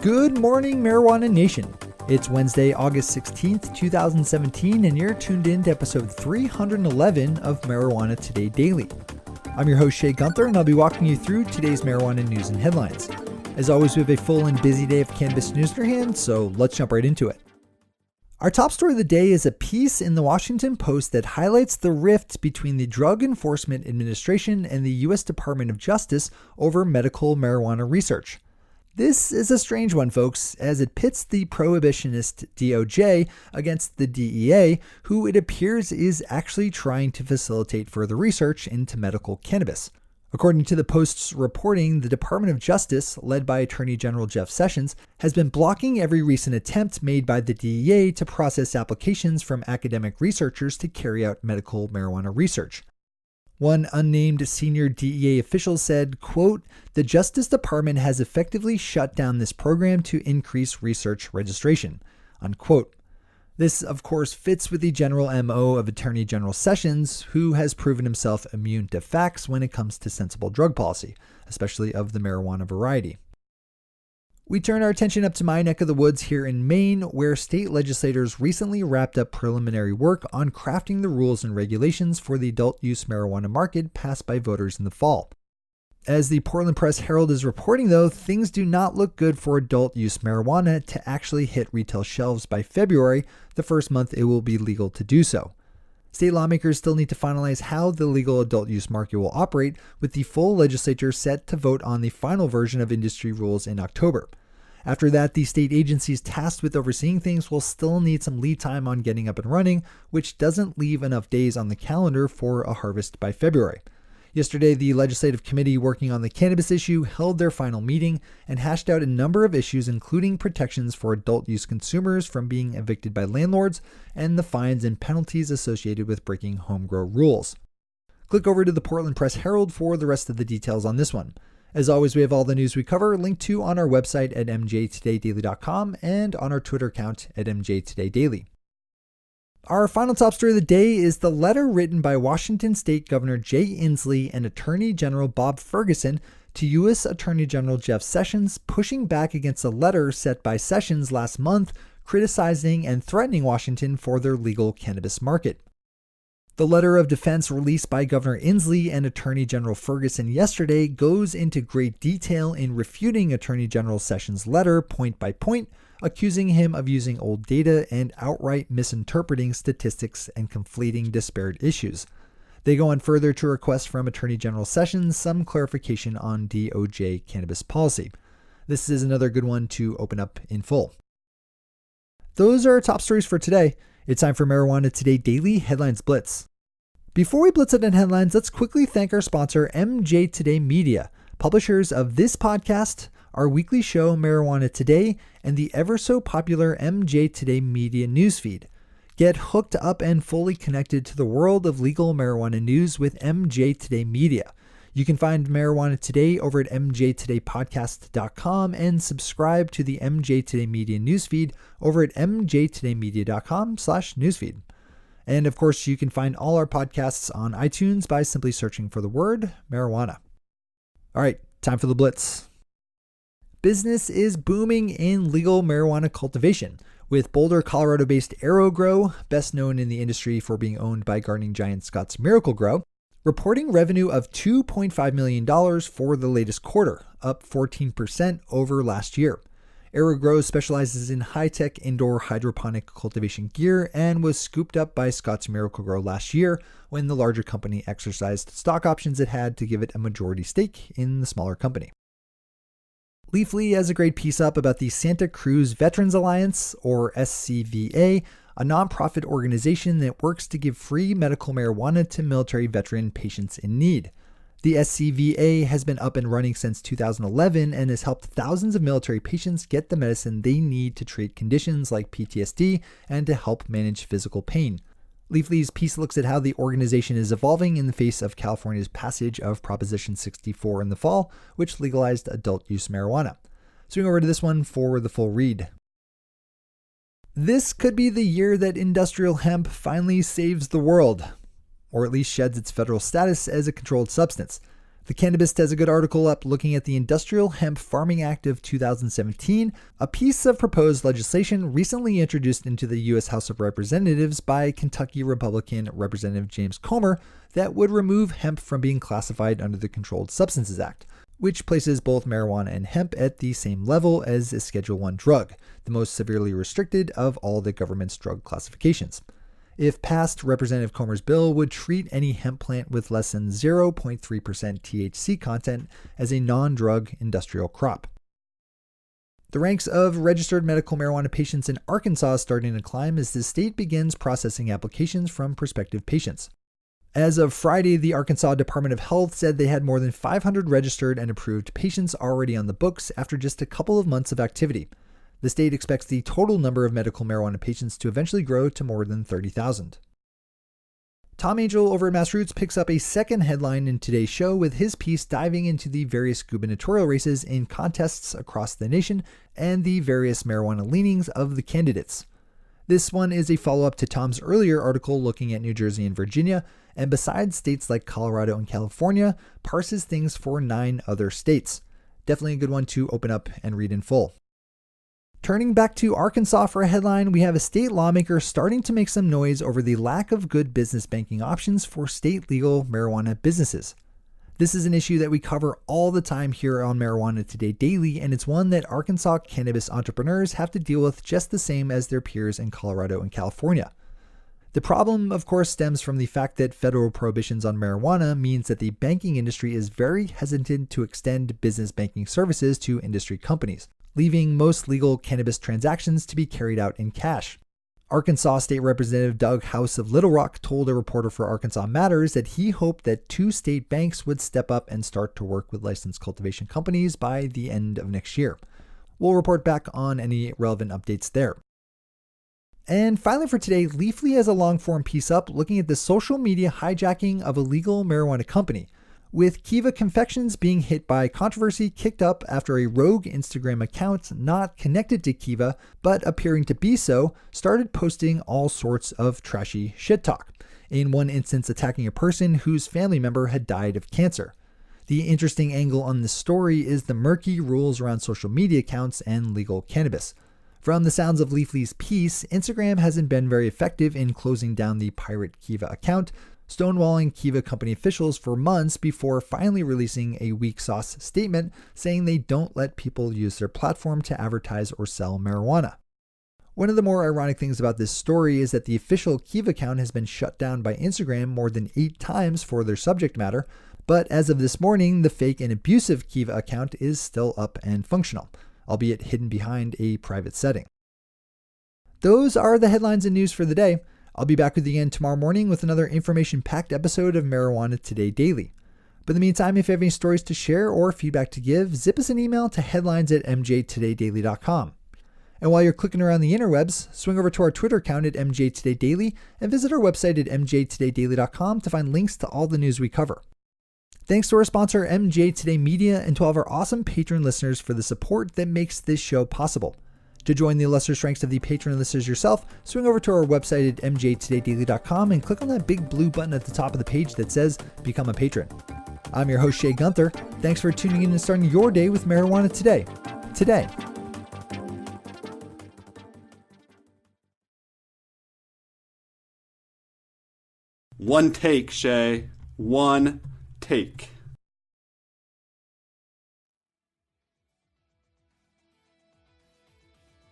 Good morning, Marijuana Nation. It's Wednesday, August 16th, 2017, and you're tuned in to episode 311 of Marijuana Today Daily. I'm your host, Shay Gunther, and I'll be walking you through today's marijuana news and headlines. As always, we have a full and busy day of cannabis news in our hands, so let's jump right into it. Our top story of the day is a piece in the Washington Post that highlights the rift between the Drug Enforcement Administration and the U.S. Department of Justice over medical marijuana research. This is a strange one, folks, as it pits the prohibitionist DOJ against the DEA, who it appears is actually trying to facilitate further research into medical cannabis. According to the Post's reporting, the Department of Justice, led by Attorney General Jeff Sessions, has been blocking every recent attempt made by the DEA to process applications from academic researchers to carry out medical marijuana research. One unnamed senior DEA official said, quote, "The Justice Department has effectively shut down this program to increase research registration," unquote. This, of course, fits with the general MO of Attorney General Sessions, who has proven himself immune to facts when it comes to sensible drug policy, especially of the marijuana variety. We turn our attention up to my neck of the woods here in Maine, where state legislators recently wrapped up preliminary work on crafting the rules and regulations for the adult use marijuana market passed by voters in the fall. As the Portland Press Herald is reporting, though, things do not look good for adult use marijuana to actually hit retail shelves by February, the first month it will be legal to do so. State lawmakers still need to finalize how the legal adult use market will operate, with the full legislature set to vote on the final version of industry rules in October. After that, the state agencies tasked with overseeing things will still need some lead time on getting up and running, which doesn't leave enough days on the calendar for a harvest by February. Yesterday, the legislative committee working on the cannabis issue held their final meeting and hashed out a number of issues, including protections for adult use consumers from being evicted by landlords and the fines and penalties associated with breaking home grow rules. Click over to the Portland Press Herald for the rest of the details on this one. As always, we have all the news we cover linked to on our website at mjtodaydaily.com and on our Twitter account at mjtodaydaily. Our final top story of the day is the letter written by Washington State Governor Jay Inslee and Attorney General Bob Ferguson to U.S. Attorney General Jeff Sessions, pushing back against a letter set by Sessions last month criticizing and threatening Washington for their legal cannabis market. The letter of defense released by Governor Inslee and Attorney General Ferguson yesterday goes into great detail in refuting Attorney General Sessions' letter point by point, accusing him of using old data and outright misinterpreting statistics and conflating disparate issues. They go on further to request from Attorney General Sessions some clarification on DOJ cannabis policy. This is another good one to open up in full. Those are our top stories for today. It's time for Marijuana Today Daily Headlines Blitz. Before we blitz it in headlines, let's quickly thank our sponsor, MJ Today Media, publishers of this podcast, our weekly show Marijuana Today, and the ever so popular MJ Today Media newsfeed. Get hooked up and fully connected to the world of legal marijuana news with MJ Today Media. You can find Marijuana Today over at mjtodaypodcast.com and subscribe to the MJ Today Media newsfeed over at mjtodaymedia.com/newsfeed. And of course, you can find all our podcasts on iTunes by simply searching for the word marijuana. All right, time for the blitz. Business is booming in legal marijuana cultivation, with Boulder, Colorado-based AeroGrow, best known in the industry for being owned by gardening giant Scotts Miracle-Gro, reporting revenue of $2.5 million for the latest quarter, up 14% over last year. AeroGrow specializes in high-tech indoor hydroponic cultivation gear and was scooped up by Scotts Miracle-Gro last year when the larger company exercised stock options it had to give it a majority stake in the smaller company. Leafly has a great piece up about the Santa Cruz Veterans Alliance, or SCBA, a nonprofit organization that works to give free medical marijuana to military veteran patients in need. The SCBA has been up and running since 2011 and has helped thousands of military patients get the medicine they need to treat conditions like PTSD and to help manage physical pain. Leafly's piece looks at how the organization is evolving in the face of California's passage of Proposition 64 in the fall, which legalized adult use marijuana. Swing over to this one for the full read. This could be the year that industrial hemp finally saves the world, or at least sheds its federal status as a controlled substance. The Cannabist has a good article up looking at the Industrial Hemp Farming Act of 2017, a piece of proposed legislation recently introduced into the U.S. House of Representatives by Kentucky Republican Representative James Comer that would remove hemp from being classified under the Controlled Substances Act, which places both marijuana and hemp at the same level as a Schedule I drug, the most severely restricted of all the government's drug classifications. If passed, Representative Comer's bill would treat any hemp plant with less than 0.3% THC content as a non-drug industrial crop. The ranks of registered medical marijuana patients in Arkansas is starting to climb as the state begins processing applications from prospective patients. As of Friday, the Arkansas Department of Health said they had more than 500 registered and approved patients already on the books after just a couple of months of activity. The state expects the total number of medical marijuana patients to eventually grow to more than 30,000. Tom Angel over at MassRoots picks up a second headline in today's show with his piece diving into the various gubernatorial races in contests across the nation and the various marijuana leanings of the candidates. This one is a follow-up to Tom's earlier article looking at New Jersey and Virginia, and besides states like Colorado and California, parses things for 9 other states. Definitely a good one to open up and read in full. Turning back to Arkansas for a headline, we have a state lawmaker starting to make some noise over the lack of good business banking options for state legal marijuana businesses. This is an issue that we cover all the time here on Marijuana Today Daily, and it's one that Arkansas cannabis entrepreneurs have to deal with just the same as their peers in Colorado and California. The problem, of course, stems from the fact that federal prohibitions on marijuana means that the banking industry is very hesitant to extend business banking services to industry companies, leaving most legal cannabis transactions to be carried out in cash. Arkansas State Representative Doug House of Little Rock told a reporter for Arkansas Matters that he hoped that 2 state banks would step up and start to work with licensed cultivation companies by the end of next year. We'll report back on any relevant updates there. And finally for today, Leafly has a long-form piece up looking at the social media hijacking of a legal marijuana company, with Kiva Confections being hit by controversy kicked up after a rogue Instagram account not connected to Kiva, but appearing to be so, started posting all sorts of trashy shit talk, in one instance attacking a person whose family member had died of cancer. The interesting angle on this story is the murky rules around social media accounts and legal cannabis. From the sounds of Leafly's piece, Instagram hasn't been very effective in closing down the pirate Kiva account, stonewalling Kiva company officials for months before finally releasing a weak sauce statement saying they don't let people use their platform to advertise or sell marijuana. One of the more ironic things about this story is that the official Kiva account has been shut down by Instagram more than 8 times for their subject matter, but as of this morning, the fake and abusive Kiva account is still up and functional, albeit hidden behind a private setting. Those are the headlines and news for the day. I'll be back with you again tomorrow morning with another information-packed episode of Marijuana Today Daily. But in the meantime, if you have any stories to share or feedback to give, zip us an email to headlines@mjtodaydaily.com. And while you're clicking around the interwebs, swing over to our Twitter account at mjtodaydaily and visit our website at mjtodaydaily.com to find links to all the news we cover. Thanks to our sponsor, MJ Today Media, and to all of our awesome patron listeners for the support that makes this show possible. To join the illustrious ranks of the patron listeners yourself, swing over to our website at mjtodaydaily.com and click on that big blue button at the top of the page that says Become a Patron. I'm your host, Shay Gunther. Thanks for tuning in and starting your day with Marijuana Today. Today. One take, Shay. One take.